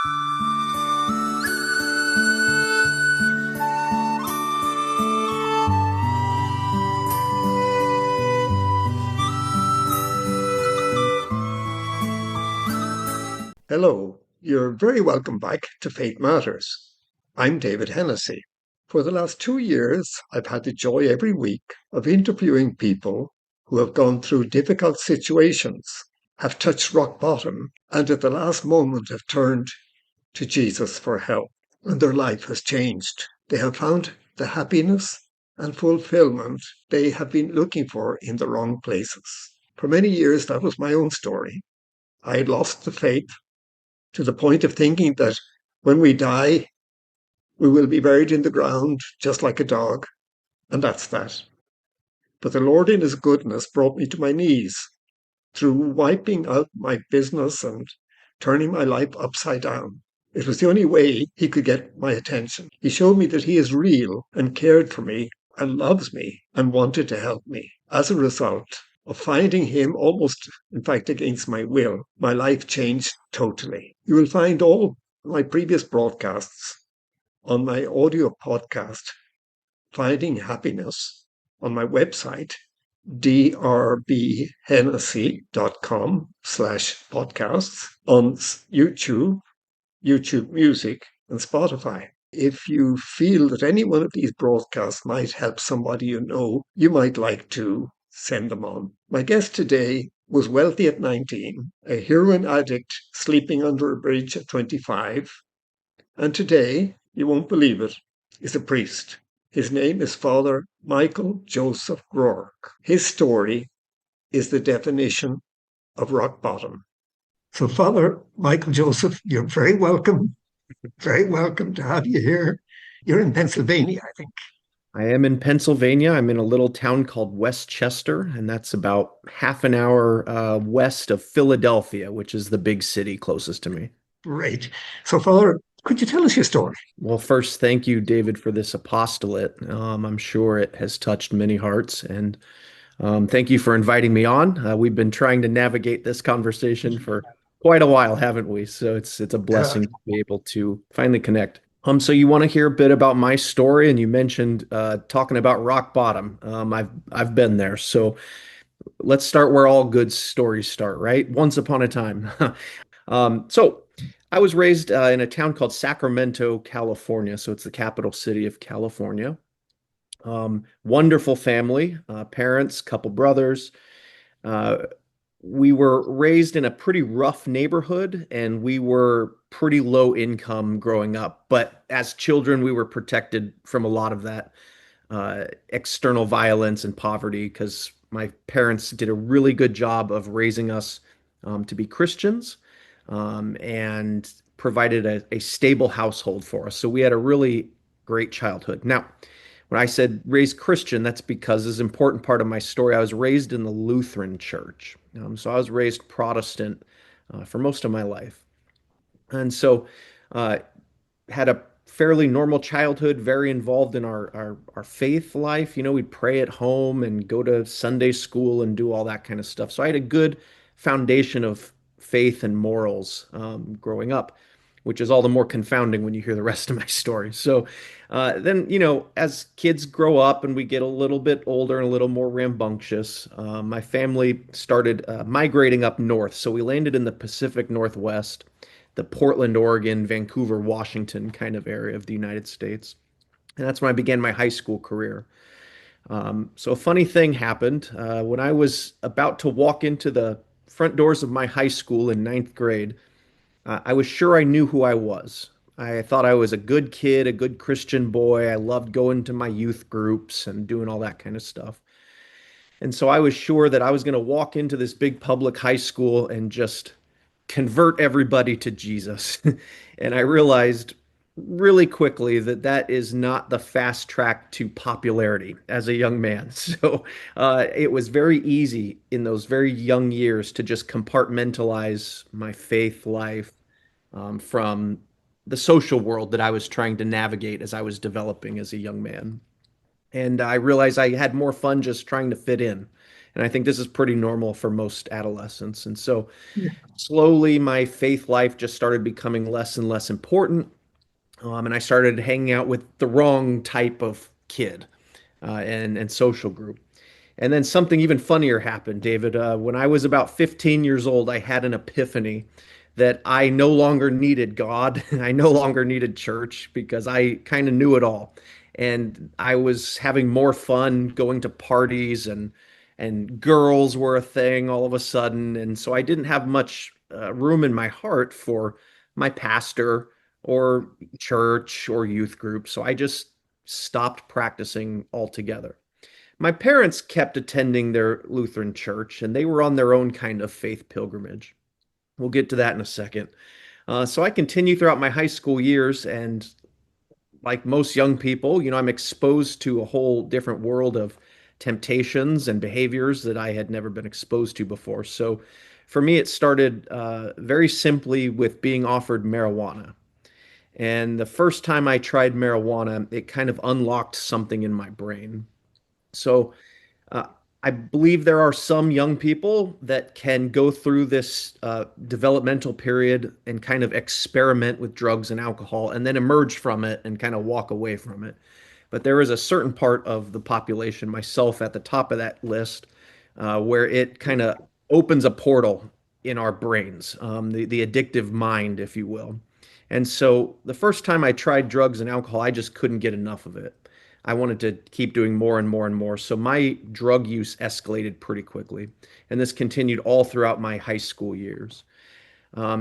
Hello, you're very welcome back to Faith Matters. I'm David Hennessy. For the last 2 years, I've had the joy every week of interviewing people who have gone through difficult situations, have touched rock bottom, and at the last moment have turned to Jesus for help, and their life has changed. They have found the happiness and fulfillment they have been looking for in the wrong places. For many years, that was my own story. I had lost the faith to the point of thinking that when we die, we will be buried in the ground just like a dog, and that's that. But the Lord, in His goodness, brought me to my knees through wiping out my business and turning my life upside down. It was the only way He could get my attention. He showed me that He is real and cared for me and loves me and wanted to help me. As a result of finding Him almost, in fact, against my will, my life changed totally. You will find all my previous broadcasts on my audio podcast, Finding Happiness, on my website, drbhennessy.com/podcasts, on YouTube Music, and Spotify. If you feel that any one of these broadcasts might help somebody you know, you might like to send them on. My guest today was wealthy at 19, a heroin addict sleeping under a bridge at 25, and today, you won't believe it, is a priest. His name is Father Michael Joseph Rourke. His story is the definition of rock bottom. So, Father Michael Joseph, you're very welcome. Very welcome to have you here. You're in Pennsylvania, I think. I am in Pennsylvania. I'm in a little town called Westchester, and that's about half an hour west of Philadelphia, which is the big city closest to me. Great. So, Father, could you tell us your story? Well, first, thank you, David, for this apostolate. I'm sure it has touched many hearts, and thank you for inviting me on. We've been trying to navigate this conversation for quite a while, haven't we? So it's a blessing to be able to finally connect. So you want to hear a bit about my story, and you mentioned talking about rock bottom. I've been there, so let's start where all good stories start, right? Once upon a time. So I was raised in a town called Sacramento, California. So it's the capital city of California. Wonderful family, parents, couple brothers. Uh, we were raised in a pretty rough neighborhood and we were pretty low income growing up. But as children, we were protected from a lot of that external violence and poverty because my parents did a really good job of raising us to be Christians and provided a stable household for us. So we had a really great childhood. Now, when I said raised Christian, that's because this is an important part of my story. I was raised in the Lutheran Church. So I was raised Protestant for most of my life. And so uh, had a fairly normal childhood, very involved in our faith life. You know, we'd pray at home and go to Sunday school and do all that kind of stuff. So I had a good foundation of faith and morals growing up, which is all the more confounding when you hear the rest of my story. So then, you know, as kids grow up and we get a little bit older and a little more rambunctious, my family started migrating up north. So we landed in the Pacific Northwest, the Portland, Oregon, Vancouver, Washington kind of area of the United States. And that's when I began my high school career. So a funny thing happened when I was about to walk into the front doors of my high school in ninth grade. I was sure I knew who I was. I thought I was a good kid, a good Christian boy. I loved going to my youth groups and doing all that kind of stuff. And so I was sure that I was going to walk into this big public high school and just convert everybody to Jesus. And I realized really quickly that that is not the fast track to popularity as a young man. So it was very easy in those very young years to just compartmentalize my faith life from the social world that I was trying to navigate as I was developing as a young man. And I realized I had more fun just trying to fit in And I think this is pretty normal for most adolescents. And so Yeah. slowly my faith life just started becoming less and less important. And I started hanging out with the wrong type of kid and social group. And then something even funnier happened, David. When I was about 15 years old, I had an epiphany that I no longer needed God. I no longer needed church because I kind of knew it all. And I was having more fun going to parties and girls were a thing all of a sudden. And so I didn't have much room in my heart for my pastor or church or youth group. So I just stopped practicing altogether. My parents kept attending their Lutheran church, and they were on their own kind of faith pilgrimage. We'll get to that in a second. So I continue throughout my high school years, and like most young people, I'm exposed to a whole different world of temptations and behaviors that I had never been exposed to before. So for me, it started very simply with being offered marijuana. And the first time I tried marijuana, it kind of unlocked something in my brain. So uh, I believe there are some young people that can go through this developmental period and kind of experiment with drugs and alcohol and then emerge from it and kind of walk away from it. But there is a certain part of the population, myself at the top of that list, where it kind of opens a portal in our brains, the addictive mind, if you will. And so the first time I tried drugs and alcohol, I just couldn't get enough of it. I wanted to keep doing more and more and more. So my drug use escalated pretty quickly. And this continued all throughout my high school years.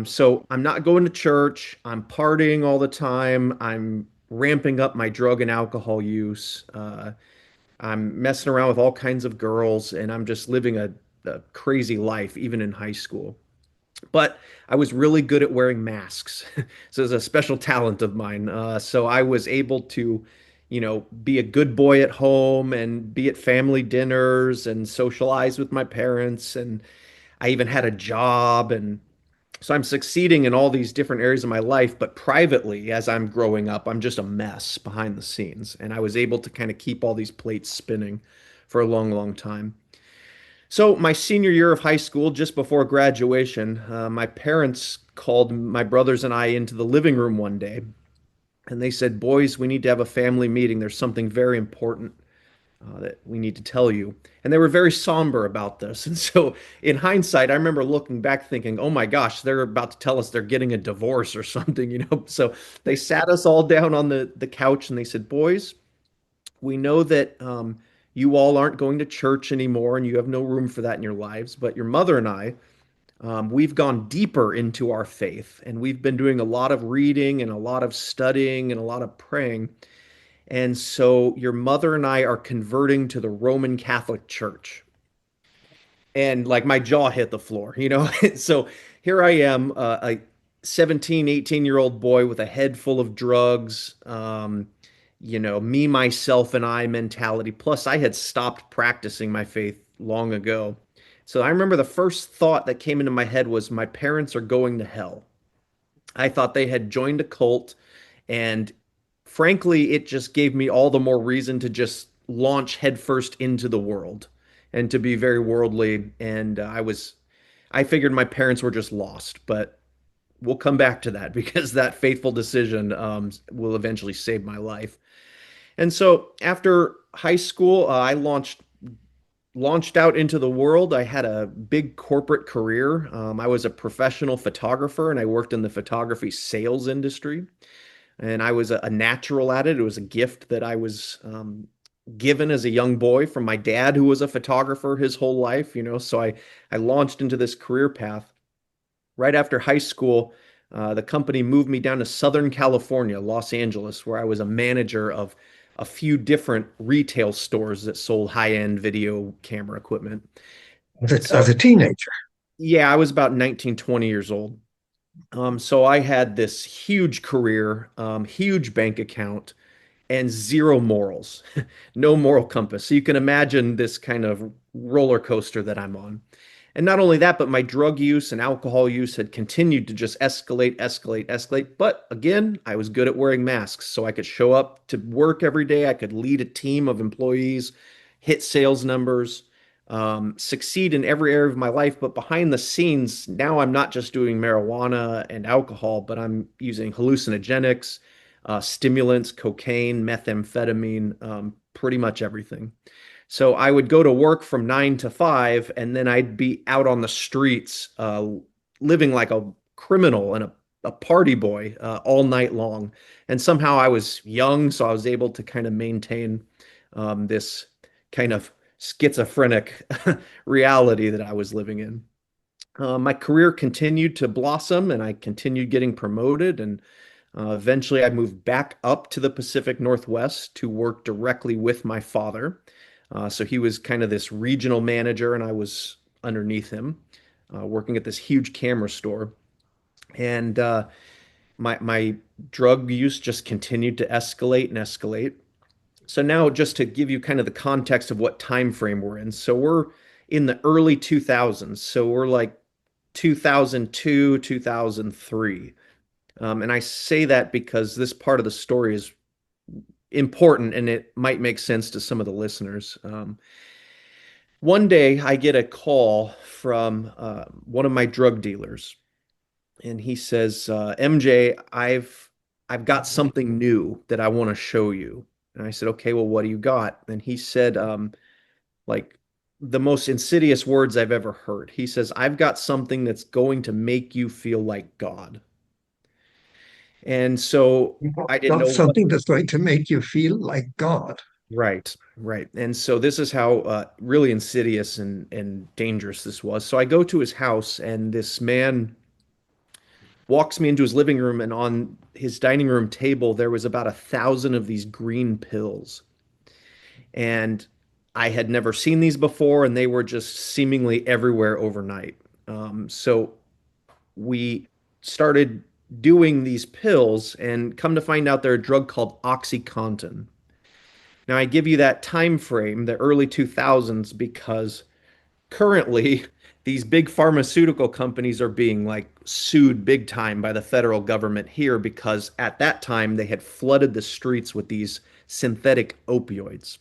So I'm not going to church. I'm partying all the time. I'm ramping up my drug and alcohol use. I'm messing around with all kinds of girls, and I'm just living a crazy life, even in high school. But I was really good at wearing masks. So it's a special talent of mine. So I was able to, be a good boy at home and be at family dinners and socialize with my parents. And I even had a job. And so I'm succeeding in all these different areas of my life. But privately, as I'm growing up, I'm just a mess behind the scenes. And I was able to kind of keep all these plates spinning for a long, long time. So, my senior year of high school, just before graduation, my parents called my brothers and I into the living room one day, and they said, "Boys, we need to have a family meeting. There's something very important that we need to tell you." And they were very somber about this. And so, in hindsight, I remember looking back thinking, "Oh my gosh, they're about to tell us they're getting a divorce or something." So, they sat us all down on the couch and they said, "Boys, we know that you all aren't going to church anymore and you have no room for that in your lives. But your mother and I, we've gone deeper into our faith and we've been doing a lot of reading and a lot of studying and a lot of praying. And so your mother and I are converting to the Roman Catholic Church." And like my jaw hit the floor. So here I am, a 17, 18-year-old boy with a head full of drugs, me, myself, and I mentality. Plus, I had stopped practicing my faith long ago. So I remember the first thought that came into my head was, my parents are going to hell. I thought they had joined a cult, and frankly, it just gave me all the more reason to just launch headfirst into the world and to be very worldly. And I figured my parents were just lost, but we'll come back to that because that fateful decision will eventually save my life. And so after high school, I launched out into the world. I had a big corporate career. I was a professional photographer and I worked in the photography sales industry. And I was a natural at it. It was a gift that I was given as a young boy from my dad, who was a photographer his whole life. So I launched into this career path. Right after high school, the company moved me down to Southern California, Los Angeles, where I was a manager of a few different retail stores that sold high-end video camera equipment. As So, a teenager. yeah, I was about 19, 20 years old. So I had this huge career, huge bank account, and zero morals, no moral compass. So you can imagine this kind of roller coaster that I'm on. And not only that, but my drug use and alcohol use had continued to just escalate, escalate, escalate. But again, I was good at wearing masks. So I could show up to work every day. I could lead a team of employees, hit sales numbers. succeed in every area of my life. But behind the scenes, now I'm not just doing marijuana and alcohol, but I'm using hallucinogenics, stimulants, cocaine, methamphetamine, pretty much everything. So I would go to work from 9 to 5, and then I'd be out on the streets, living like a criminal and a party boy all night long. And somehow I was young, so I was able to kind of maintain this kind of schizophrenic reality that I was living in. My career continued to blossom, and I continued getting promoted. And eventually, I moved back up to the Pacific Northwest to work directly with my father. So he was kind of this regional manager, and I was underneath him, working at this huge camera store. And my drug use just continued to escalate and escalate. So now, just to give you kind of the context of what time frame we're in. So we're in the early 2000s. So we're like 2002, 2003. And I say that because this part of the story is important and it might make sense to some of the listeners. One day I get a call from one of my drug dealers, and he says, "MJ, I've got something new that I want to show you." And I said, "Okay, well, what do you got?" And he said, like the most insidious words I've ever heard. He says, "I've got something that's going to make you feel like God." And so I didn't Not know what. something that's going to make you feel like God. Right, right. And so this is how really insidious and dangerous this was. So I go to his house, and this man walks me into his living room, and on his dining room table, there was about 1,000 of these green pills. And I had never seen these before, and they were just seemingly everywhere overnight. So we started doing these pills, and come to find out they're a drug called OxyContin. Now, I give you that time frame, the early 2000s, because currently these big pharmaceutical companies are being like sued big time by the federal government here because at that time they had flooded the streets with these synthetic opioids.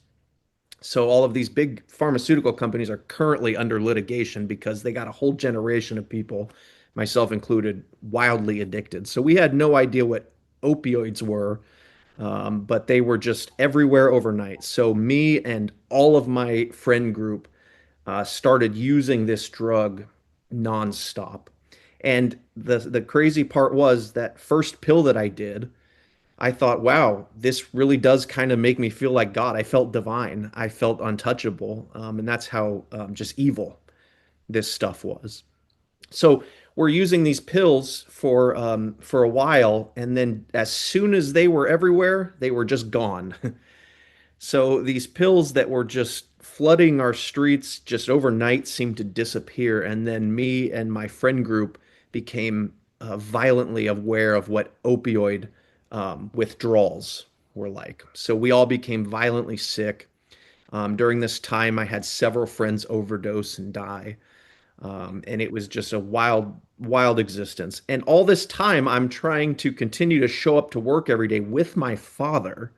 So all of these big pharmaceutical companies are currently under litigation because they got a whole generation of people, myself included, wildly addicted. So we had no idea what opioids were, but they were just everywhere overnight. So me and all of my friend group started using this drug nonstop. And the crazy part was that first pill that I did, I thought, wow, this really does kind of make me feel like God. I felt divine. I felt untouchable. And that's how just evil this stuff was. So we're using these pills for a while, and then as soon as they were everywhere, they were just gone. So these pills that were just flooding our streets just overnight seemed to disappear. And then me and my friend group became violently aware of what opioid withdrawals were like. So we all became violently sick. During this time, I had several friends overdose and die. And it was just a wild, wild existence. And all this time, I'm trying to continue to show up to work every day with my father,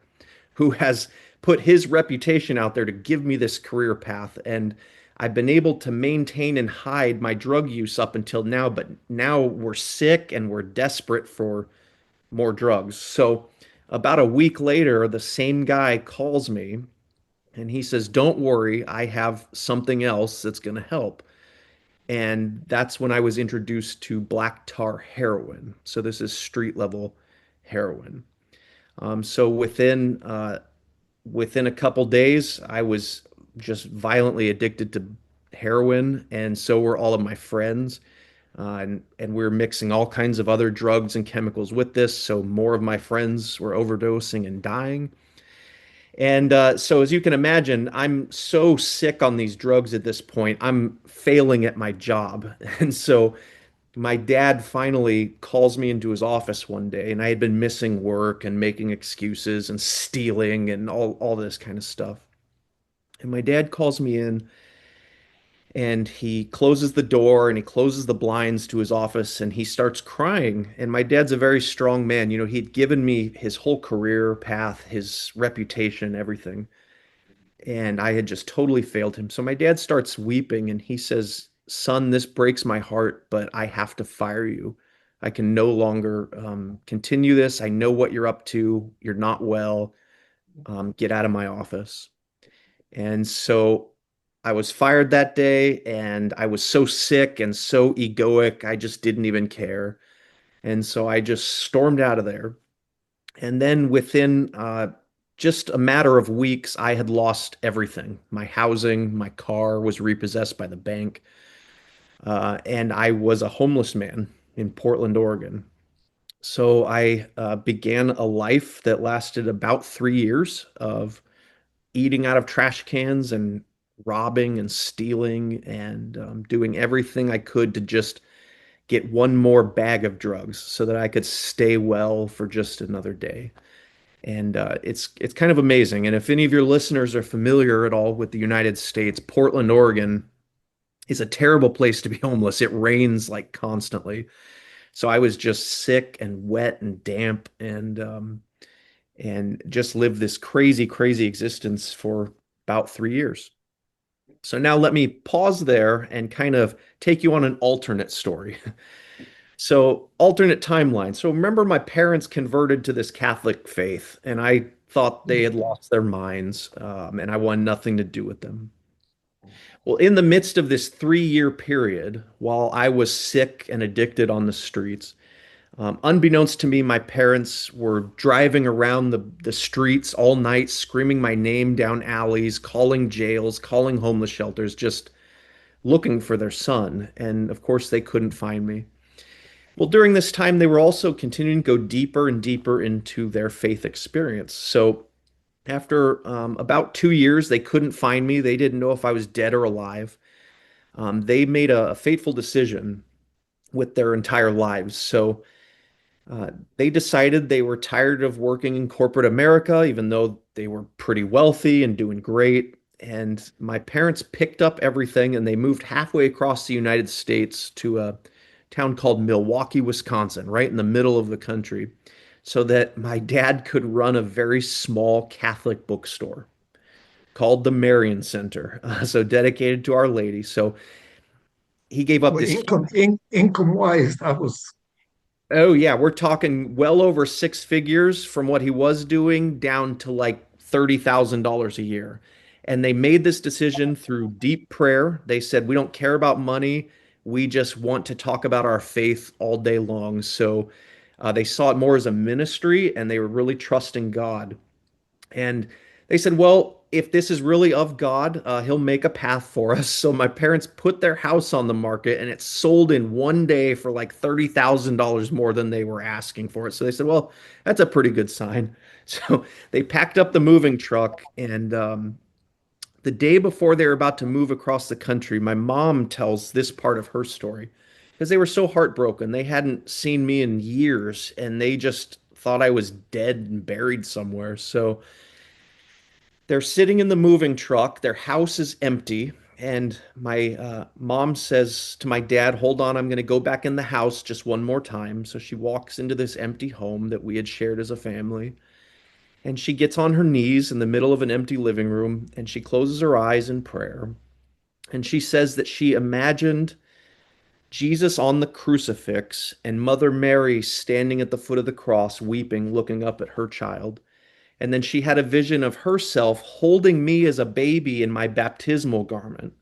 who has put his reputation out there to give me this career path. And I've been able to maintain and hide my drug use up until now, but now we're sick and we're desperate for more drugs. So about a week later, the same guy calls me and he says, "Don't worry, I have something else that's going to help." And that's when I was introduced to black tar heroin. So this is street level heroin. So within a couple days, I was just violently addicted to heroin, and so were all of my friends. And we were mixing all kinds of other drugs and chemicals with this, so more of my friends were overdosing and dying. And so, as you can imagine, I'm so sick on these drugs at this point. I'm failing at my job. And so, my dad finally calls me into his office one day, and I had been missing work and making excuses and stealing and all this kind of stuff. And my dad calls me in and he closes the door and he closes the blinds to his office and he starts crying. And my dad's a very strong man. You know, he'd given me his whole career path, his reputation, everything. and I had just totally failed him. So my dad starts weeping and he says, "Son, this breaks my heart, but I have to fire you. I can no longer continue this. I know what you're up to. You're not well. Get out of my office." And so I was fired that day, and I was so sick and so egoic, I just didn't even care. And so I just stormed out of there. And then within just a matter of weeks, I had lost everything. My housing, my car was repossessed by the bank, and I was a homeless man in Portland, Oregon. So I began a life that lasted about 3 years of eating out of trash cans and robbing and stealing and doing everything I could to just get one more bag of drugs so that I could stay well for just another day. And it's kind of amazing. And if any of your listeners are familiar at all with the United States, Portland, Oregon is a terrible place to be homeless. It rains like constantly. So I was just sick and wet and damp and just lived this crazy, crazy existence for about 3 years. So now let me pause there and kind of take you on an alternate story. So, alternate timeline. So, remember, my parents converted to this Catholic faith, and I thought they had lost their minds, and I wanted nothing to do with them. Well, in the midst of this 3 year period, while I was sick and addicted on the streets, unbeknownst to me, my parents were driving around the streets all night, screaming my name down alleys, calling jails, calling homeless shelters, just looking for their son. And of course, they couldn't find me. Well, during this time, they were also continuing to go deeper and deeper into their faith experience. So, after about 2 years, they couldn't find me. They didn't know if I was dead or alive. They made a fateful decision with their entire lives. So, they decided they were tired of working in corporate America, even though they were pretty wealthy and doing great. And my parents picked up everything and they moved halfway across the United States to a town called Milwaukee, Wisconsin, right in the middle of the country, so that my dad could run a very small Catholic bookstore called the Marian Center, so dedicated to Our Lady. So he gave up Well, this. income wise, that was Oh yeah, we're talking well over 6 figures from what he was doing down to like $30,000 a year. And they made this decision through deep prayer. They said, "We don't care about money. We just want to talk about our faith all day long." So they saw it more as a ministry and they were really trusting God. And they said, "Well, if this is really of God, he'll make a path for us." So my parents put their house on the market and it sold in one day for like $30,000 more than they were asking for it. So they said, "Well, that's a pretty good sign." So they packed up the moving truck and the day before they were about to move across the country, my mom tells this part of her story because they were so heartbroken. They hadn't seen me in years and they just thought I was dead and buried somewhere. So they're sitting in the moving truck. Their house is empty. And my mom says to my dad, "Hold on, I'm going to go back in the house just one more time." So she walks into this empty home that we had shared as a family. And she gets on her knees in the middle of an empty living room and she closes her eyes in prayer. And she says that she imagined Jesus on the crucifix and Mother Mary standing at the foot of the cross, weeping, looking up at her child. And then she had a vision of herself holding me as a baby in my baptismal garment.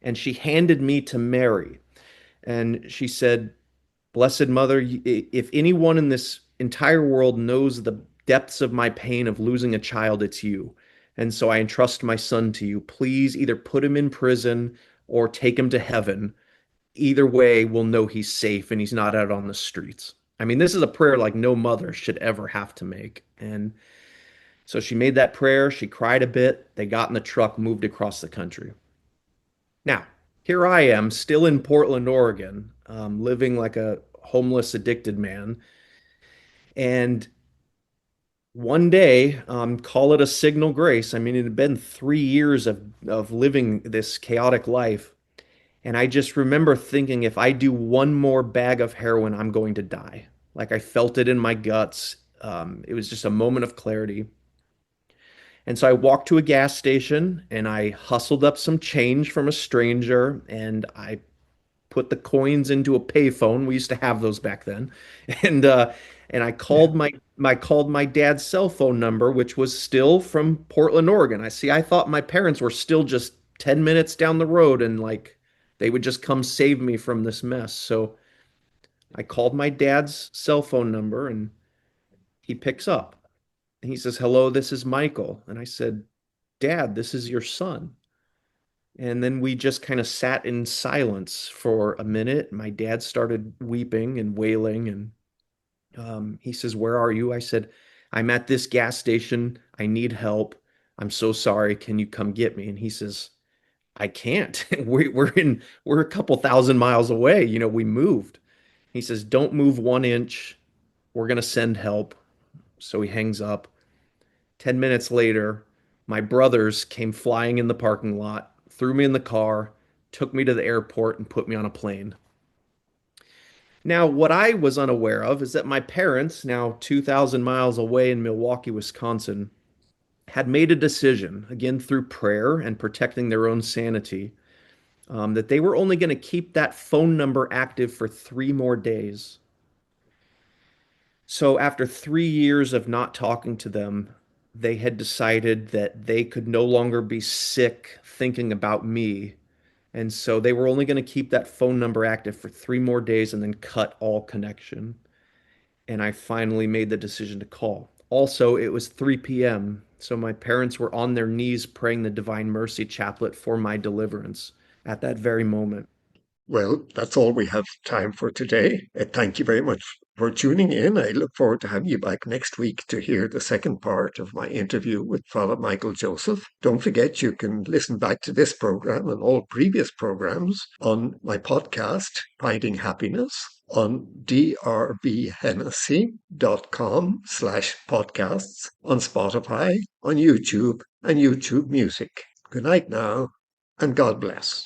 And she handed me to Mary. And she said, "Blessed Mother, if anyone in this entire world knows the depths of my pain of losing a child, it's you. And so I entrust my son to you. Please either put him in prison or take him to heaven. Either way, we'll know he's safe and he's not out on the streets." I mean, this is a prayer like no mother should ever have to make. And so she made that prayer. She cried a bit. They got in the truck, moved across the country. Now, here I am, still in Portland, Oregon, living like a homeless, addicted man. And one day, call it a signal grace. I mean, it had been 3 years of living this chaotic life. And I just remember thinking, if I do one more bag of heroin, I'm going to die. Like I felt it in my guts. It was just a moment of clarity. And so I walked to a gas station and I hustled up some change from a stranger and I put the coins into a payphone. We used to have those back then. And I Yeah. called my dad's cell phone number, which was still from Portland, Oregon. I thought my parents were still just 10 minutes down the road and like they would just come save me from this mess. So I called my dad's cell phone number and he picks up. And he says, "Hello, this is Michael." And I said, "Dad, this is your son." And then we just kind of sat in silence for a minute. My dad started weeping and wailing. And he says, "Where are you?" I said, "I'm at this gas station. I need help. I'm so sorry. Can you come get me?" And he says, "I can't. We're a couple thousand miles away. We moved." He says, "Don't move 1 inch. We're going to send help." So he hangs up. 10 minutes later, my brothers came flying in the parking lot, threw me in the car, took me to the airport, and put me on a plane. Now, what I was unaware of is that my parents, now 2,000 miles away in Milwaukee, Wisconsin, had made a decision, again through prayer and protecting their own sanity, that they were only going to keep that phone number active for 3 more days. So after 3 years of not talking to them, they had decided that they could no longer be sick thinking about me. And so they were only going to keep that phone number active for 3 more days and then cut all connection. And I finally made the decision to call. Also, it was 3 p.m. So my parents were on their knees praying the Divine Mercy Chaplet for my deliverance at that very moment. Well, that's all we have time for today. Thank you very much for tuning in. I look forward to having you back next week to hear the second part of my interview with Father Michael Joseph. Don't forget you can listen back to this program and all previous programs on my podcast, Finding Happiness, on drbhennessy.com/podcasts, on Spotify, on YouTube, and YouTube Music. Good night now, and God bless.